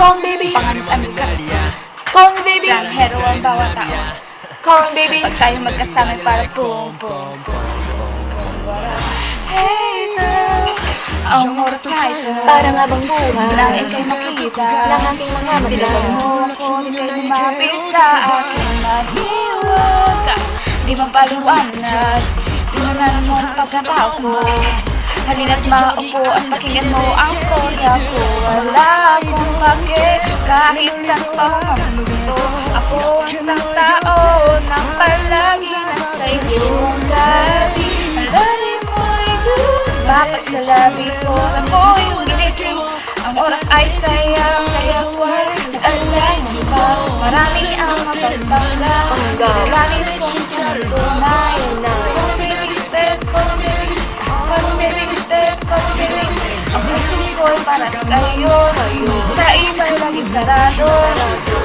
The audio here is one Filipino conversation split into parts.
Call me baby, panganib-anib ka. Call me baby, hero ang bawat tao. Call me baby, pag tayo magkasama para boom, boom, boom, boom, boom. Hey girl, ang oras na ito, Parang abang buhay nang ika'y makita ng aking mga mata. Tinawan mo ako, di kayo lumapit sa akin. Mahiwag ka, di mapaliwanag. Pinunan mo ang pagkatao ko. Halina't maupo at pakinggan mo ang storya ko. Wala akong pake kahit saan pa ang mundo. Ako ang isang tao na palagi nasa iyong labi. Ang labi mo'y lumapat sa labi ko. Alam mo yung ginising, ang oras ay sayang. Kaya huwag nag-alala pa. Marami ang mapagpangga. Kilalanin kong sinabi tunay. Call me baby, babe, call me baby. Call me baby, babe, call me baby. Ang puso ko'y para sa'yo. Sa iba'y laging sarado.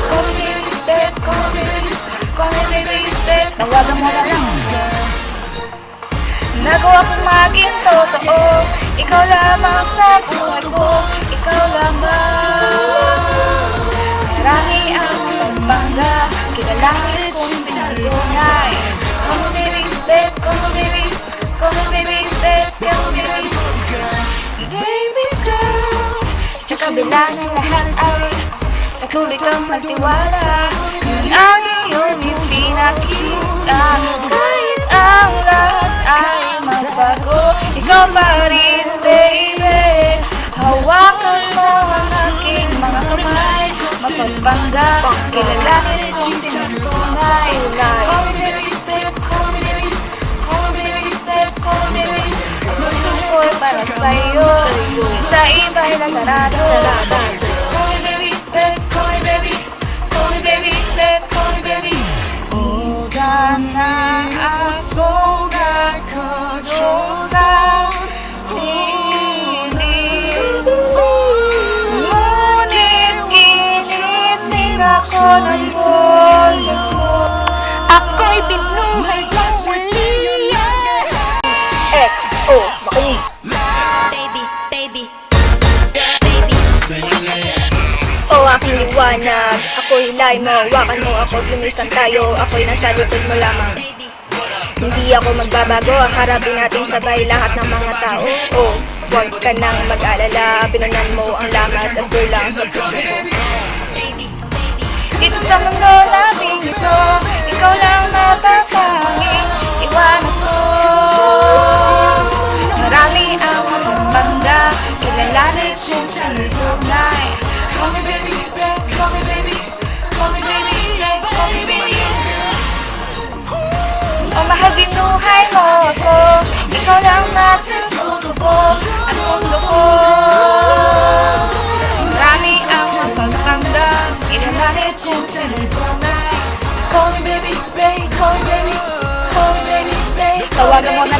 Call me baby, babe, call me baby. Call me baby, babe. Tawagan mo na lang. Nagawa kong maging totoo. Ikaw lamang sa buhay ko. Ikaw lamang. Marami ang pagbangga. Kilalanin kung sinunay. Call me baby, babe, call me baby. Call me baby, babe, call me baby. Baby girl, sa kabila ng lahat ay patuloy kang magtiwala. Yun ang iyong ipinakita. Kahit ang lahat ay magbago, ikaw pa rin, baby. Hawakan mo ang aking mga kamay. Mapagpangga, kilalanin kung sinong tunay. Call me baby, babe, call me baby. Call me baby, babe, call me baby. Ang puso ko'y para sa'yo. Sa iba'y nagarado. Call me baby, babe, call me baby. Call me baby, babe, call me baby. Minsan na ako nagkudong sa piling mo. Ngunit ginising ako ng boses mo. Ako'y binuhay ng muli. XO, makinig. Baby, baby, baby. O aking liwanag, ako'y hilay mo. Wakan mo ako, lumisan tayo. Ako'y nasa likod mo lamang. Hindi ako magbabago, harapin natin sabay lahat ng mga tao. O, huwag ka nang mag-alala. Pinunan mo ang lamat at lang sa puso ko. Dito sa mundo natin ito, ikaw lang natatanging iwanan ko. Marami ang mapagbangga, kilalanin kung saan tunay. Call me baby, babe, call me baby. Call me baby, babe, call me baby. O mahal, binuhay mo ako. Ikaw lang nasa puso ko at mundo ko. Marami ang mapagpanggap, kilalanin kung saan tunay. Call me baby, babe, call me baby. Call me baby, babe. Tawagan mo na